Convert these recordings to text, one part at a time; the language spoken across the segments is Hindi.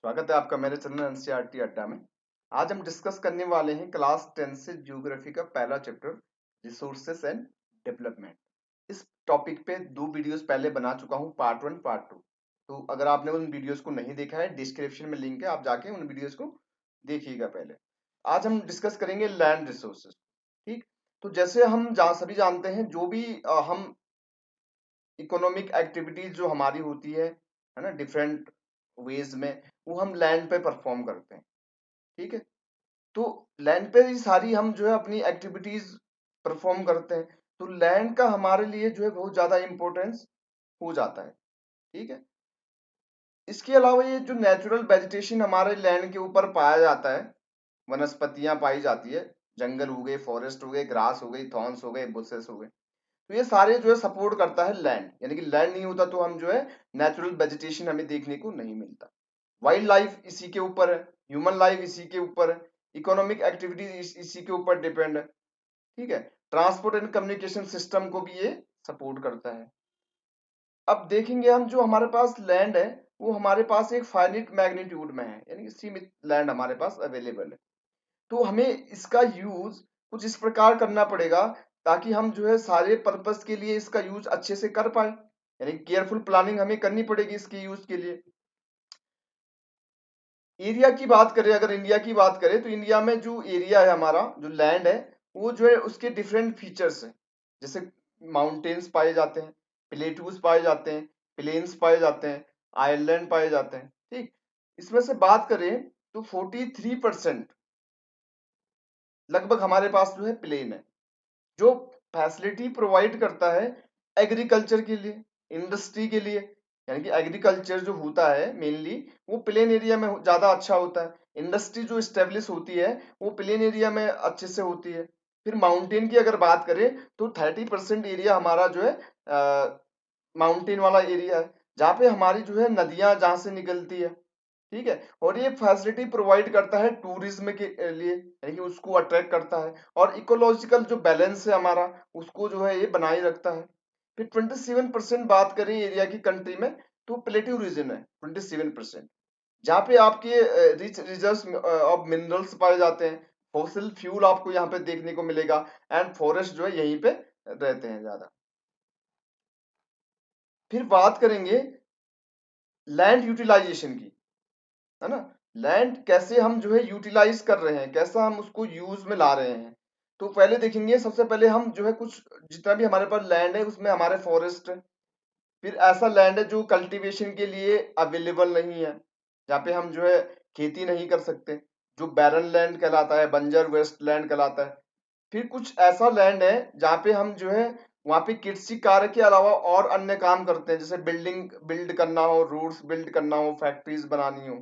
स्वागत है आपका मेरे चैनल एनसीईआरटी अड्डा में। आज हम डिस्कस करने वाले हैं क्लास 10 से ज्योग्राफी का पहला चैप्टर रिसोर्सेस एंड डेवलपमेंट। इस टॉपिक पे दो वीडियोस पहले बना चुका हूं, पार्ट 1 पार्ट 2। तो अगर आपने उन वीडियोस को नहीं देखा है, डिस्क्रिप्शन में लिंक है, आप जाके उन वीडियोस को देखिएगा पहले। आज हम डिस्कस करेंगे लैंड रिसोर्सेस। ठीक, तो जैसे हम सभी जानते हैं, जो भी हम इकोनॉमिक एक्टिविटीज जो हमारी होती है ना, डिफरेंट वेज में, वो हम लैंड पे परफॉर्म करते हैं। ठीक है, तो लैंड पे ही सारी हम जो है अपनी एक्टिविटीज परफॉर्म करते हैं। तो लैंड का हमारे लिए जो है बहुत ज्यादा इंपॉर्टेंस हो जाता है। ठीक है, इसके अलावा ये जो नेचुरल वेजिटेशन हमारे लैंड के ऊपर पाया जाता है, वनस्पतियां पाई जाती है, जंगल हो गए, फॉरेस्ट हो गए, ग्रास हो गई, थॉर्न्स हो गए, बुशेस हो गए, तो ये सारे जो है सपोर्ट करता है लैंड। यानी कि लैंड नहीं होता तो हम जो है नेचुरल वेजिटेशन हमें देखने को नहीं मिलता। वाइल्ड लाइफ इसी के ऊपर है, ह्यूमन लाइफ इसी के ऊपर है, इकोनॉमिक एक्टिविटीज इसी के ऊपर डिपेंड है। ठीक है, ट्रांसपोर्ट एंड कम्युनिकेशन सिस्टम को भी ये सपोर्ट करता है। अब देखेंगे हम, जो हमारे पास लैंड है वो हमारे पास एक फाइनिट मैग्नीट्यूड में है, यानी कि सीमित लैंड हमारे पास अवेलेबल है। तो हमें इसका यूज कुछ इस प्रकार करना पड़ेगा ताकि हम जो है सारे पर्पस के लिए इसका यूज अच्छे से कर पाए, यानी केयरफुल प्लानिंग हमें करनी पड़ेगी इसके यूज के लिए। एरिया की बात करें, अगर इंडिया की बात करें, तो इंडिया में जो एरिया है, हमारा जो लैंड है, वो जो है उसके डिफरेंट फीचर्स हैं। जैसे माउंटेन्स पाए जाते हैं, प्लेटूज पाए जाते हैं, प्लेन्स पाए जाते हैं, आइलैंड पाए जाते हैं। ठीक, इसमें से बात करें तो 43% लगभग हमारे पास जो है प्लेन है, जो फैसिलिटी प्रोवाइड करता है एग्रीकल्चर के लिए, इंडस्ट्री के लिए। यानी कि एग्रीकल्चर जो होता है मेनली वो प्लेन एरिया में ज्यादा अच्छा होता है। इंडस्ट्री जो स्टेब्लिश होती है वो प्लेन एरिया में अच्छे से होती है। फिर माउंटेन की अगर बात करें तो 30% एरिया हमारा जो है माउंटेन वाला एरिया है, जहाँ पे हमारी जो है नदियां जहाँ से निकलती है। ठीक है, और ये फैसिलिटी प्रोवाइड करता है टूरिज्म के लिए, यानी कि उसको अट्रैक्ट करता है, और इकोलॉजिकल जो बैलेंस है हमारा उसको जो है ये बनाए रखता है। फिर 27% बात करें एरिया की कंट्री में, तो प्लेट्यू रीजन है 27%, जहाँ पे आपके रिच रिजर्व ऑफ मिनरल्स पाए जाते हैं। फॉसिल फ्यूल आपको यहाँ पे देखने को मिलेगा, एंड फॉरेस्ट जो है यहीं पे रहते हैं ज्यादा। फिर बात करेंगे लैंड यूटिलाइजेशन की, है ना। लैंड कैसे हम जो है यूटिलाइज कर रहे हैं, कैसा हम उसको यूज में ला रहे हैं। तो पहले देखेंगे, सबसे पहले हम जो है कुछ जितना भी हमारे पास लैंड है उसमें हमारे फॉरेस्ट है। फिर ऐसा लैंड है जो कल्टीवेशन के लिए अवेलेबल नहीं है, जहाँ पे हम जो है खेती नहीं कर सकते, जो बैरन लैंड कहलाता है, बंजर वेस्ट लैंड कहलाता है। फिर कुछ ऐसा लैंड है जहाँ पे हम जो है वहाँ पे कृषि कार्य के अलावा और अन्य काम करते हैं, जैसे बिल्डिंग बिल्ड करना हो, रोड्स बिल्ड करना हो, फैक्ट्रीज बनानी हो।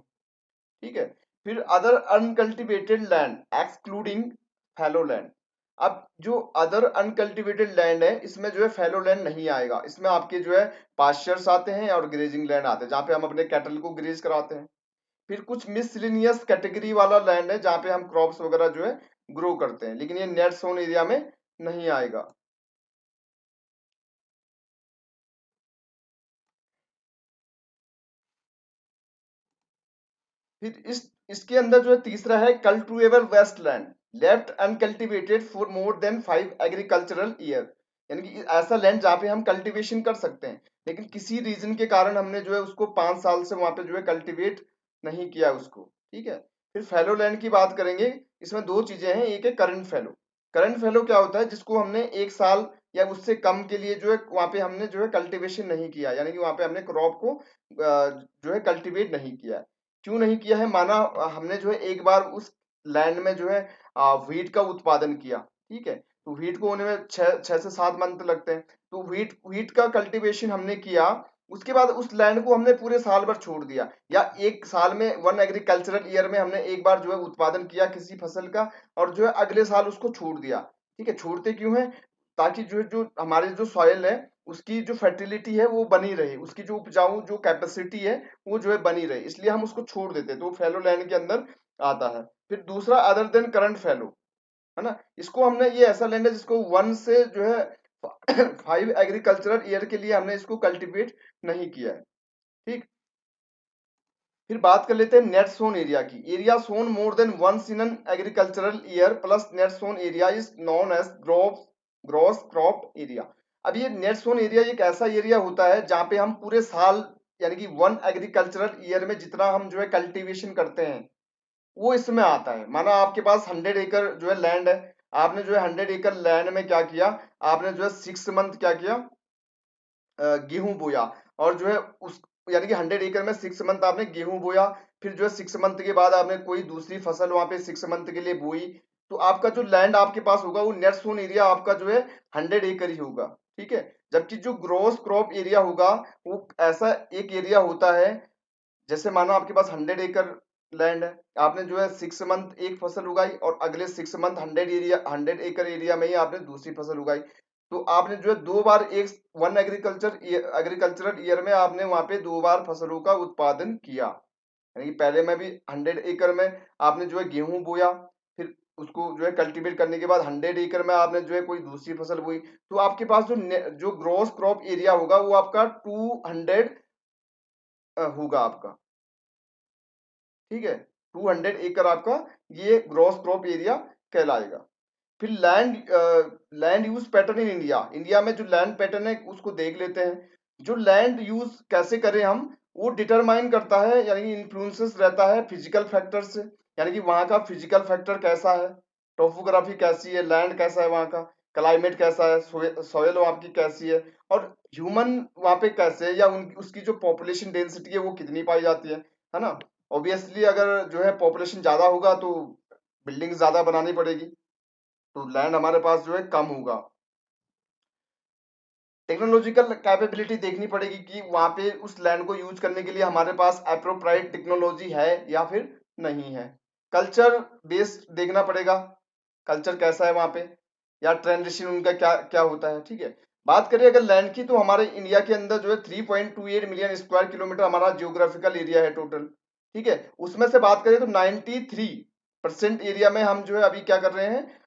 ठीक है, फिर other uncultivated land excluding fallow land. अब जो अदर अनकल्टिवेटेड लैंड है इसमें जो है फैलो लैंड नहीं आएगा, इसमें आपके जो है पास्चर्स आते हैं और ग्रेजिंग लैंड आते हैं, जहाँ पे हम अपने कैटल को ग्रेज कराते हैं। फिर कुछ मिसलिनियस कैटेगरी वाला लैंड है जहाँ पे हम क्रॉप्स वगैरह जो है ग्रो करते हैं, लेकिन ये नेट सोन एरिया में नहीं आएगा। फिर इसके अंदर जो है तीसरा है cultivable wasteland, left uncultivated for more than 5 agricultural year. यानी कि ऐसा लैंड जहाँ पे हम कल्टीवेशन कर सकते हैं, लेकिन किसी रीजन के कारण हमने जो है उसको 5 साल से वहां पे जो है कल्टीवेट नहीं किया उसको। ठीक है, फिर फैलो लैंड की बात करेंगे। इसमें दो चीजें हैं, एक है करंट फैलो। करंट फैलो क्या होता है, जिसको हमने 1 साल या उससे कम के लिए जो है वहां पे हमने जो है कल्टीवेशन नहीं किया, यानी कि वहां पे हमने क्रॉप को जो है कल्टीवेट नहीं किया। क्यों नहीं किया है, माना हमने जो है एक बार उस लैंड में जो है व्हीट का उत्पादन किया। ठीक है, तो व्हीट को होने में 6 से 7 मंथ लगते हैं। तो व्हीट व्हीट का कल्टीवेशन हमने किया, उसके बाद उस लैंड को हमने पूरे साल भर छोड़ दिया, या 1 साल में 1 एग्रीकल्चरल ईयर में हमने एक बार जो है उत्पादन किया किसी फसल का, और जो है अगले साल उसको छोड़ दिया। ठीक है, छोड़ते क्यों है, ताकि जो हमारे जो सॉइल है उसकी जो फर्टिलिटी है वो बनी रहे, उसकी जो उपजाऊ जो कैपेसिटी है वो जो है बनी रहे, इसलिए हम उसको छोड़ देते हैं, तो फैलो लैंड के अंदर आता है। फिर दूसरा अदर देन करंट फैलो, है ना। इसको हमने, ये ऐसा लैंड है जिसको 1 से जो है 5 एग्रीकल्चरल ईयर के लिए हमने इसको कल्टीवेट नहीं किया है। ठीक, फिर बात कर लेते हैं नेट सोन एरिया की। Area sown more than once in an agricultural year plus net sown area is known as gross crop area. अब ये नेट सोन एरिया एक ऐसा एरिया होता है जहाँ पे हम पूरे साल यानी कि वन एग्रीकल्चरल ईयर में जितना हम जो है कल्टीवेशन करते हैं वो इसमें आता है। माना आपके पास 100 एकड़ जो है लैंड है, आपने जो है 100 एकड़ लैंड में क्या किया, आपने जो है 6 मंथ क्या किया, गेहूं बोया। और जो है उस यानी कि 100 एकड़ में 6 मंथ आपने गेहूं बोया, फिर जो है 6 मंथ के बाद आपने कोई दूसरी फसल वहां पे 6 मंथ के लिए बोई। तो आपका जो लैंड आपके पास होगा वो नेट सोन एरिया आपका जो है 100 एकड़ ही होगा, ठीक है। जबकि जो ग्रोस क्रॉप एरिया होगा वो ऐसा एक एरिया होता है, जैसे मानो आपके पास 100 एकड़ लैंड है, आपने जो है 6 मंथ एक फसल उगाई और अगले 6 मंथ 100 एकड़ एरिया में ही आपने दूसरी फसल उगाई। तो आपने जो है दो बार एक वन एग्रीकल्चरल ईयर में आपने वहां पे दो बार फसलों का उत्पादन किया। यानी कि पहले में भी 100 एकड़ में आपने जो है गेहूं बोया, फिर उसको जो है कल्टीवेट करने के बाद 100 एकड़ में आपने जो है कोई दूसरी फसल बोई। तो आपके पास जो ग्रोस क्रॉप एरिया होगा वो आपका 200 होगा आपका, ठीक है। 200 एकड़ आपका ये ग्रॉस क्रॉप एरिया कहलाएगा। फिर land use pattern in India. India में जो लैंड पैटर्न है उसको देख लेते हैं। जो लैंड यूज कैसे करें हम, वो डिटरमाइन करता है यानी कि इन्फ्लुएंसेस रहता है फिजिकल फैक्टर से। यानी कि वहाँ का फिजिकल फैक्टर कैसा है, टोपोग्राफी कैसी है, लैंड कैसा है, वहाँ का क्लाइमेट कैसा है, सॉयल वहाँ की कैसी है, और ह्यूमन वहाँ पे कैसे है, या उसकी जो पॉपुलेशन डेंसिटी है वो कितनी पाई जाती है ना। ऑब्वियसली अगर जो है पॉपुलेशन ज्यादा होगा तो बिल्डिंग ज्यादा बनानी पड़ेगी, तो लैंड हमारे पास जो है कम होगा। टेक्नोलॉजिकल कैपेबिलिटी देखनी पड़ेगी कि वहां पे उस लैंड को यूज करने के लिए हमारे पास अप्रोप्राइट टेक्नोलॉजी है या फिर नहीं है। कल्चर बेस्ड देखना पड़ेगा, कल्चर कैसा है वहां पे, या ट्रेडिशन उनका क्या क्या होता है, ठीक है। बात करें अगर लैंड की, तो हमारे इंडिया के अंदर जो है 3.28 मिलियन स्क्वायर किलोमीटर हमारा जियोग्राफिकल एरिया है टोटल, ठीक है। उसमें से बात करें तो 93% एरिया में हम जो है अभी क्या कर रहे हैं,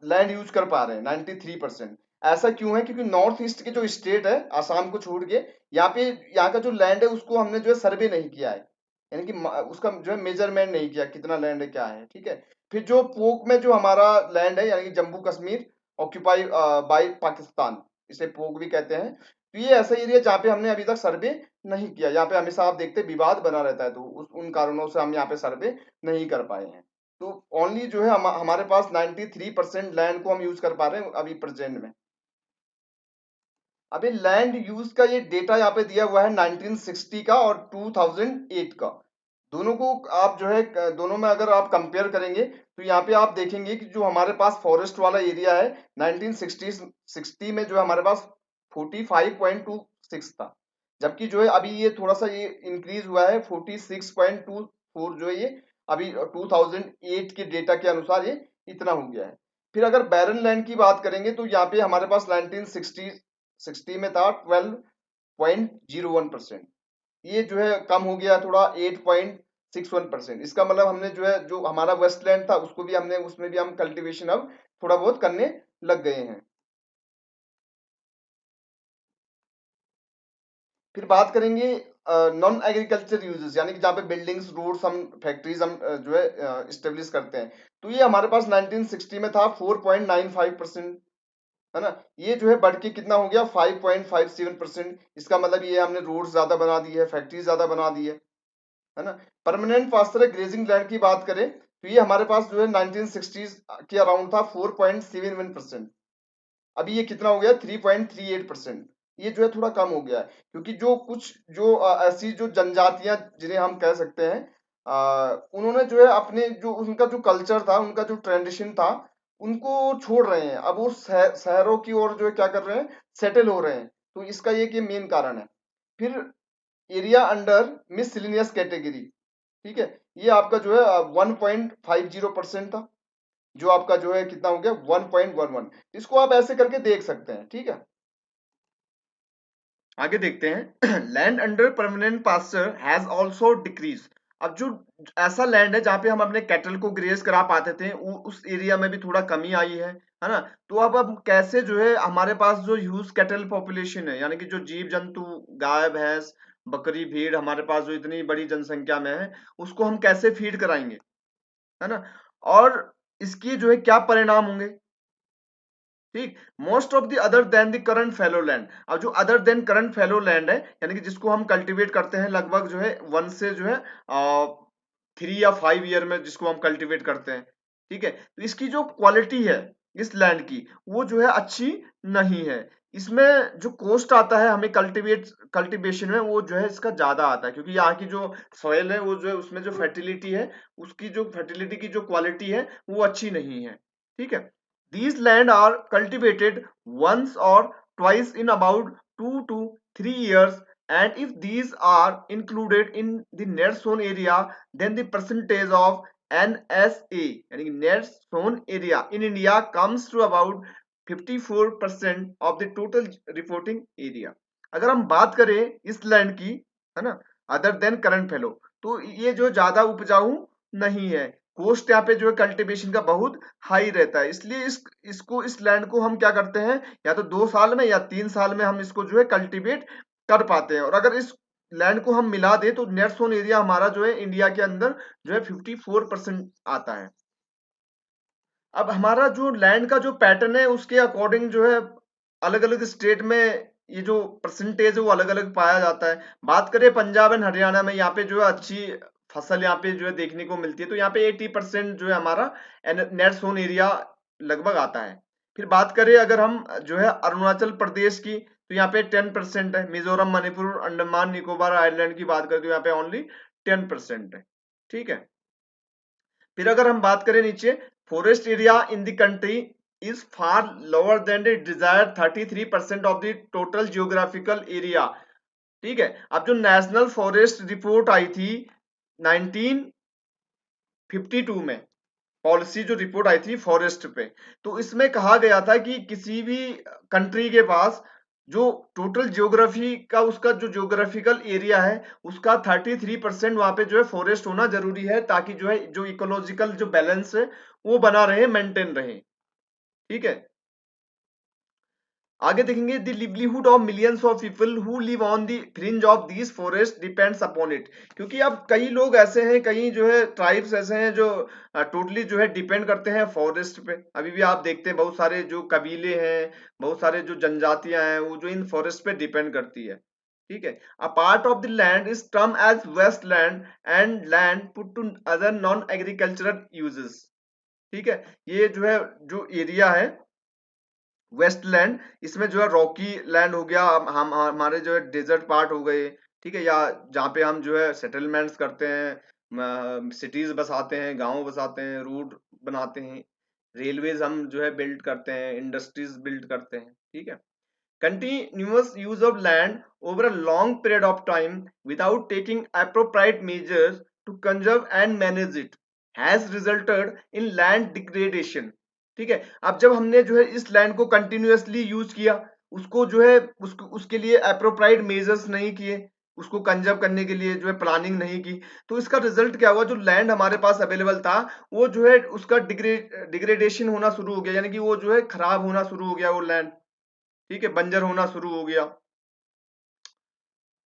लैंड यूज कर पा रहे हैं 93%। ऐसा क्यों है, क्योंकि नॉर्थ ईस्ट के जो स्टेट है आसाम को छोड़ के, यहाँ पे यहाँ का जो लैंड है उसको हमने जो है सर्वे नहीं किया है, यानी कि उसका जो है मेजरमेंट नहीं किया कितना लैंड है क्या है, ठीक है। फिर जो पोक में जो हमारा लैंड है यानी कि जम्मू कश्मीर ऑक्यूपाई बाय पाकिस्तान, इसे पोक भी कहते हैं। तो ये ऐसा एरिया जहाँ पे हमने अभी तक सर्वे नहीं किया, यहाँ पे हमेशा आप देखते विवाद बना रहता है, तो उन कारणों से हम यहाँ पे सर्वे नहीं कर पाए हैं। तो ओनली जो है हमारे पास 93% लैंड को हम यूज कर पा रहे हैं अभी प्रेजेंट में। अभी लैंड यूज का ये डेटा यहाँ पे दिया हुआ है 1960 का और 2008 का। दोनों को आप जो है दोनों में अगर आप कंपेयर करेंगे तो यहाँ पे आप देखेंगे कि जो हमारे पास फॉरेस्ट वाला एरिया है 1960 में जो है हमारे पास 45.26 था, जबकि जो है अभी ये थोड़ा सा ये इंक्रीज हुआ है 46.24 जो है ये अभी 2008 के डेटा के अनुसार ये इतना हो गया है। फिर अगर बैरन लैंड की बात करेंगे तो यहाँ पे हमारे पास 1960 में था 12.01%, ये जो है कम हो गया थोड़ा 8.61%। इसका मतलब हमने जो है जो हमारा वेस्टलैंड था उसको भी हमने उसमें भी हम कल्टीवेशन अब थोड़ा बहुत करने लग गए हैं। फिर बात करेंगे नॉन एग्रीकल्चर यूजेस, यानी कि जहाँ पे बिल्डिंग्स रोड्स हम फैक्ट्रीज हम जो है स्टेब्लिश करते हैं। तो ये हमारे पास 1960 में था 4.95%, है ना। ये जो है बढ़ के कितना हो गया 5.57%। इसका मतलब ये हमने रोड ज्यादा बना दी है, फैक्ट्री ज्यादा बना दी है ना। परमानेंट पास्चर ग्रेजिंग लैंड की बात करें तो ये हमारे पास जो है 1960s के अराउंड था 4.71%। अभी ये कितना हो गया 3.38%। ये जो है थोड़ा कम हो गया है, क्योंकि जो कुछ जो ऐसी जो जनजातियां जिन्हें हम कह सकते हैं, उन्होंने जो है अपने जो उनका जो कल्चर था, उनका जो ट्रेडिशन था, उनको छोड़ रहे हैं। अब वो शहरों की ओर जो है क्या कर रहे हैं, सेटल हो रहे हैं। तो इसका ये मेन कारण है। फिर एरिया अंडर मिसलिनियस कैटेगरी, ठीक है, ये आपका जो है 1.50% था, जो आपका जो है कितना हो गया 1.11। इसको आप ऐसे करके देख सकते हैं, ठीक है। आगे देखते हैं land under permanent pasture has also decrease. अब जो ऐसा लैंड है जहाँ पे हम अपने कैटल को ग्रेज करा पाते थे उस एरिया में भी थोड़ा कमी आई है ना। तो अब कैसे जो है हमारे पास जो ह्यूज कैटल पॉपुलेशन है, यानी कि जो जीव जंतु गाय भैंस बकरी भेड़ हमारे पास जो इतनी बड़ी जनसंख्या में है, उसको हम कैसे फीड कराएंगे, है ना, और इसकी जो है क्या परिणाम होंगे। ठीक, most of the other than the current fallow land. अब जो other than current fallow land है, यानी कि जिसको हम कल्टीवेट करते हैं लगभग जो है 1 से जो है 3 या 5 ईयर में, जिसको हम कल्टीवेट करते हैं, ठीक है, तो इसकी जो क्वालिटी है इस लैंड की, वो जो है अच्छी नहीं है। इसमें जो कॉस्ट आता है हमें कल्टीवेशन में, वो जो है इसका ज्यादा आता है, क्योंकि यहाँ की जो सॉइल है वो जो है उसमें जो फर्टिलिटी है, उसकी जो फर्टिलिटी की जो क्वालिटी है वो अच्छी नहीं है। ठीक है, these land are cultivated once or twice in about 2 to 3 years, and if these are included in the net sown area, then the percentage of NSA यानी कि net sown area in India comes to about 54% of the total reporting area। अगर हम बात करें इस लैंड की, है ना, अदर देन करंट फैलो, तो ये जो ज्यादा उपजाऊ नहीं है। कोस्ट यहाँ पे जो है कल्टीवेशन का बहुत हाई रहता है, इसलिए इस लैंड को हम क्या करते हैं, या तो 2 साल में या 3 साल में हम इसको जो है कल्टीवेट कर पाते हैं। और अगर इस लैंड को हम मिला दें तो नेट सोन एरिया हमारा जो है इंडिया के अंदर जो है 54% आता है। अब हमारा जो लैंड का जो पैटर्न है उसके अकॉर्डिंग जो है अलग अलग स्टेट में ये जो परसेंटेज है वो अलग अलग पाया जाता है। बात करें पंजाब एंड हरियाणा में, यहाँ पे जो है अच्छी फसल यहाँ पे जो है देखने को मिलती है, तो यहाँ पे 80% जो है हमारा नेट सोन एरिया लगभग आता है। फिर बात करें अगर हम जो है अरुणाचल प्रदेश की, तो यहाँ पे 10% है। मिजोरम, मणिपुर, अंडमान निकोबार आइलैंड की बात करें तो यहाँ पे ओनली 10% है। ठीक है, फिर अगर हम बात करें नीचे, forest area in the country is far lower than the desired 33% of the total geographical area. ठीक है, अब जो नेशनल फॉरेस्ट रिपोर्ट आई थी 1952 में, पॉलिसी जो रिपोर्ट आई थी फॉरेस्ट पे, तो इसमें कहा गया था कि किसी भी कंट्री के पास जो टोटल जियोग्राफी का उसका जो जियोग्राफिकल एरिया है उसका 33% वहां पे जो है फॉरेस्ट होना जरूरी है, ताकि जो है जो इकोलॉजिकल जो बैलेंस है वो बना रहे, मेंटेन रहे। ठीक है, आगे देखेंगे, the livelihood of millions of people who live on the fringe of this forest depends upon it. क्योंकि अब कई लोग ऐसे हैं, कई जो है ट्राइब्स ऐसे हैं जो टोटली जो है डिपेंड करते हैं फॉरेस्ट पे। अभी भी आप देखते हैं बहुत सारे जो कबीले हैं, बहुत सारे जो जनजातियां हैं, वो जो इन फॉरेस्ट पे डिपेंड करती है। ठीक है, a part of the land is term as waste land and land put to other non agricultural uses. ठीक है, ये जो है जो एरिया है वेस्टलैंड, इसमें जो है रॉकी लैंड हो गया, हम हमारे जो है डेजर्ट पार्ट हो गए, ठीक है, या जहाँ पे हम जो है सेटलमेंट्स करते हैं, सिटीज बसाते हैं, गांव बसाते हैं, रोड बनाते हैं, रेलवेज हम जो है बिल्ड करते हैं, इंडस्ट्रीज बिल्ड करते हैं। ठीक है, continuous use of land over a long period of time without taking appropriate measures to conserve and manage it has resulted in land degradation। ठीक है, अब जब हमने जो है इस लैंड को कंटिन्यूअसली यूज किया, उसको जो है उसके लिए अप्रोप्राइट मेजर्स नहीं किए, उसको कंजर्व करने के लिए जो है प्लानिंग नहीं की, तो इसका रिजल्ट क्या हुआ, जो लैंड हमारे पास अवेलेबल था वो जो है उसका डिग्रेडेशन होना शुरू हो गया, यानी कि वो जो है खराब होना शुरू हो गया वो लैंड। ठीक है, बंजर होना शुरू हो गया।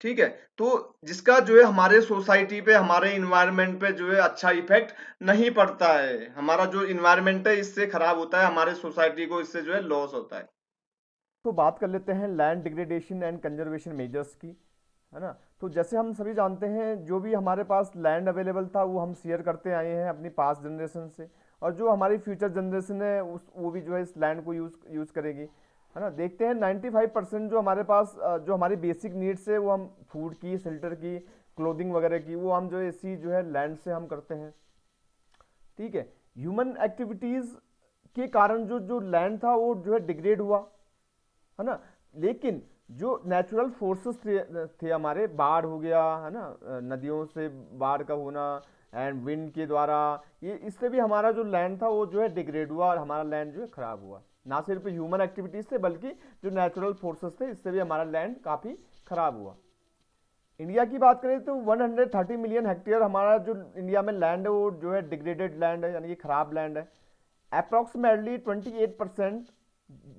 ठीक है, तो जिसका जो है हमारे सोसाइटी पे, हमारे इन्वायरमेंट पे जो है अच्छा इफेक्ट नहीं पड़ता है, हमारा जो इन्वायरमेंट है इससे खराब होता है, हमारे सोसाइटी को इससे जो है लॉस होता है। तो बात कर लेते हैं land degradation and conservation measures की, है ना। तो जैसे हम सभी जानते हैं, जो भी हमारे पास लैंड अवेलेबल था वो हम शेयर करते आए हैं अपनी पास्ट जनरेशन से, और जो हमारी फ्यूचर जनरेशन है वो भी जो है इस लैंड को यूज करेगी, है ना। देखते हैं 95% जो हमारे पास जो हमारी बेसिक नीड्स है वो हम फूड की, शेल्टर की, क्लोथिंग वगैरह की, वो हम जो है इसी जो है लैंड से हम करते हैं। ठीक है, ह्यूमन एक्टिविटीज के कारण जो जो लैंड था वो जो है डिग्रेड हुआ, है ना। लेकिन जो नेचुरल फोर्सेस थे हमारे, बाढ़ हो गया, है ना, नदियों से बाढ़ का होना एंड विंड के द्वारा, ये इससे भी हमारा जो लैंड था वो जो है डिग्रेड हुआ और हमारा लैंड जो है खराब हुआ। ना सिर्फ ह्यूमन एक्टिविटीज से बल्कि जो नेचुरल फोर्सेस थे इससे भी हमारा लैंड काफी खराब हुआ। इंडिया की बात करें तो 130 मिलियन हेक्टेयर हमारा जो इंडिया में लैंड है वो जो है डिग्रेडेड लैंड है, यानी कि खराब लैंड है। अप्रोक्सीमेटली 28%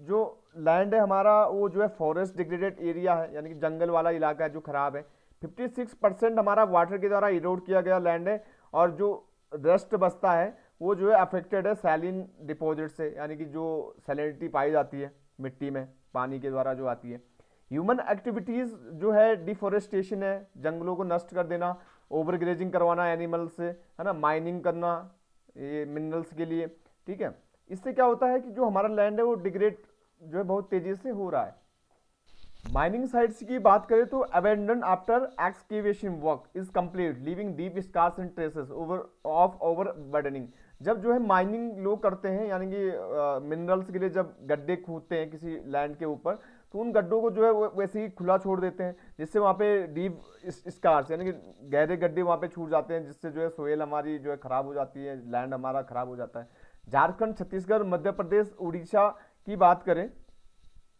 जो लैंड है हमारा वो जो है फॉरेस्ट डिग्रेडेड एरिया है, यानी कि जंगल वाला इलाका है जो खराब है। 56% हमारा वाटर के द्वारा इरोड किया गया लैंड है, और जो रेस्ट बचता है वो जो है अफेक्टेड है सैलिन डिपॉजिट से, यानी कि जो सैलिनिटी पाई जाती है मिट्टी में पानी के द्वारा जो आती है। ह्यूमन एक्टिविटीज़ जो है डिफोरेस्टेशन है, जंगलों को नष्ट कर देना, ओवर ग्रेजिंग करवाना एनिमल से, है ना, माइनिंग करना ये मिनरल्स के लिए, ठीक है। इससे क्या होता है कि जो हमारा लैंड है वो डिग्रेड जो है बहुत तेजी से हो रहा है। माइनिंग साइट्स की बात करें तो abandon after excavation work is complete leaving deep scars and traces over burdening. जब जो है माइनिंग लोग करते हैं, यानी कि मिनरल्स के लिए जब गड्ढे खोदते हैं किसी लैंड के ऊपर, तो उन गड्ढों को जो है वैसे ही खुला छोड़ देते हैं, जिससे वहाँ पे डीप स्कार्स यानी कि गहरे गड्ढे वहाँ पे छूट जाते हैं, जिससे जो है सोयल हमारी जो है खराब हो जाती है, लैंड हमारा खराब हो जाता है। झारखंड, छत्तीसगढ़, मध्य प्रदेश, उड़ीसा की बात करें,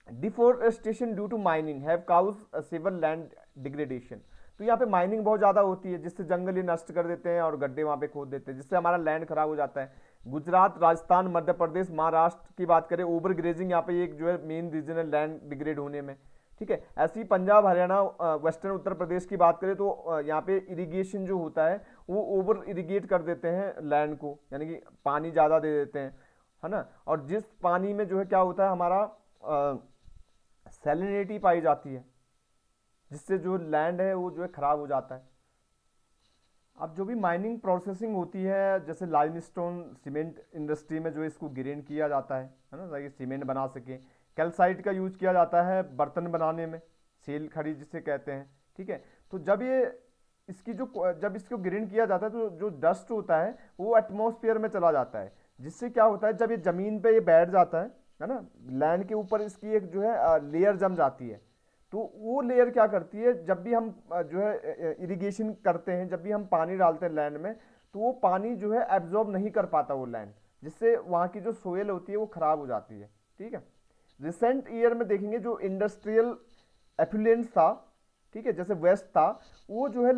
deforestation due to mining have cause civil land degradation. तो यहाँ पे माइनिंग बहुत ज़्यादा होती है, जिससे जंगल ही नष्ट कर देते हैं और गड्ढे वहाँ पे खोद देते हैं, जिससे हमारा लैंड खराब हो जाता है। गुजरात, राजस्थान, मध्य प्रदेश, महाराष्ट्र की बात करें, ओवर ग्रेजिंग यहाँ पे एक जो है मेन रीजन है लैंड डिग्रेड होने में, ठीक है। ऐसी पंजाब, हरियाणा, वेस्टर्न उत्तर प्रदेश की बात करें तो यहाँ पे इरिगेशन जो होता है वो ओवर इरिगेट कर देते हैं लैंड को, यानी कि पानी ज़्यादा दे देते हैं, है ना। और जिस पानी में जो है क्या होता है हमारा सैलिनिटी पाई जाती है, जिससे जो लैंड है वो जो है खराब हो जाता है। अब जो भी माइनिंग प्रोसेसिंग होती है, जैसे लाइमस्टोन सीमेंट इंडस्ट्री में जो इसको ग्रेन किया जाता है ना, ताकि सीमेंट बना सके। कैल्साइट का यूज किया जाता है बर्तन बनाने में, सेल खड़ी जिसे कहते हैं, ठीक है। तो जब ये इसकी जो जब इसको ग्रेन किया जाता है तो जो डस्ट होता है वो एटमॉस्फेयर में चला जाता है, जिससे क्या होता है जब ये ज़मीन पे ये बैठ जाता है ना, लैंड के ऊपर इसकी एक जो है लेयर जम जाती है। तो वो लेयर क्या करती है, जब भी हम जो है इरिगेशन करते हैं, जब भी हम पानी डालते हैं लैंड में, तो वो पानी जो है एब्जॉर्ब नहीं कर पाता वो लैंड, जिससे वहाँ की जो सोयल होती है वो खराब हो जाती है, ठीक है। रिसेंट ईयर में देखेंगे जो इंडस्ट्रियल एफ्लुएंस था, ठीक है, जैसे वेस्ट था, वो जो है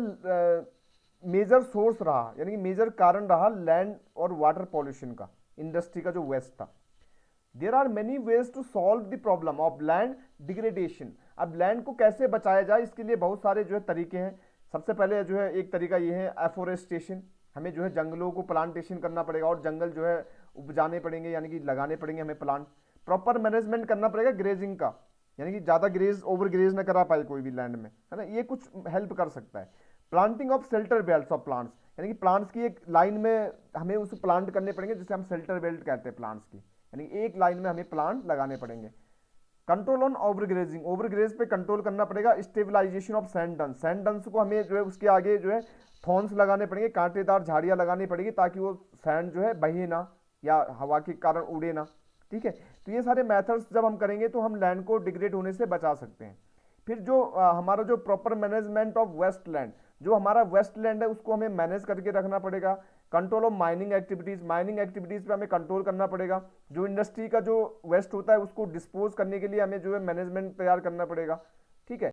मेजर सोर्स रहा, यानी कि मेजर कारण रहा लैंड और वाटर पॉल्यूशन का, इंडस्ट्री का जो वेस्ट था। There are many ways to solve the problem of land degradation. अब लैंड को कैसे बचाया जाए, इसके लिए बहुत सारे जो है तरीके हैं। सबसे पहले जो है एक तरीका ये है एफोरेस्टेशन, हमें जो है जंगलों को प्लांटेशन करना पड़ेगा और जंगल जो है उपजाने पड़ेंगे, यानी कि लगाने पड़ेंगे हमें प्लांट। प्रॉपर मैनेजमेंट करना पड़ेगा ग्रेजिंग का, यानी कि ज़्यादा ग्रेज ओवर ग्रेज ना करा पाए कोई भी लैंड में, है ना, ये कुछ हेल्प कर सकता है। Planting of shelter belts of plants, यानी कि प्लांट्स की एक लाइन में हमें उसे प्लांट करने पड़ेंगे, जिसे हम शेल्टर बेल्ट कहते हैं प्लांट्स की, यानी एक लाइन में हमें प्लांट लगाने पड़ेंगे। कंट्रोल ऑन ओवरग्रेजिंग, ओवरग्रेज पे कंट्रोल करना पड़ेगा। स्टेबलाइजेशन ऑफ सैंड डंस, सैंड डंस को हमें जो है उसके आगे जो है थॉर्न्स लगाने पड़ेंगे, कांटेदार झाड़ियाँ लगानी पड़ेगी, ताकि वो सैंड जो है बहे ना या हवा के कारण उड़े ना, ठीक है। तो ये सारे मेथड्स जब हम करेंगे तो हम लैंड को डिग्रेड होने से बचा सकते हैं। फिर जो हमारा जो proper management of waste land, जो हमारा वेस्ट लैंड है उसको हमें मैनेज करके रखना पड़ेगा। Control of mining activities, mining activities पे हमें कंट्रोल करना पड़ेगा। जो इंडस्ट्री का जो वेस्ट होता है उसको डिस्पोज करने के लिए हमें जो है मैनेजमेंट तैयार करना पड़ेगा,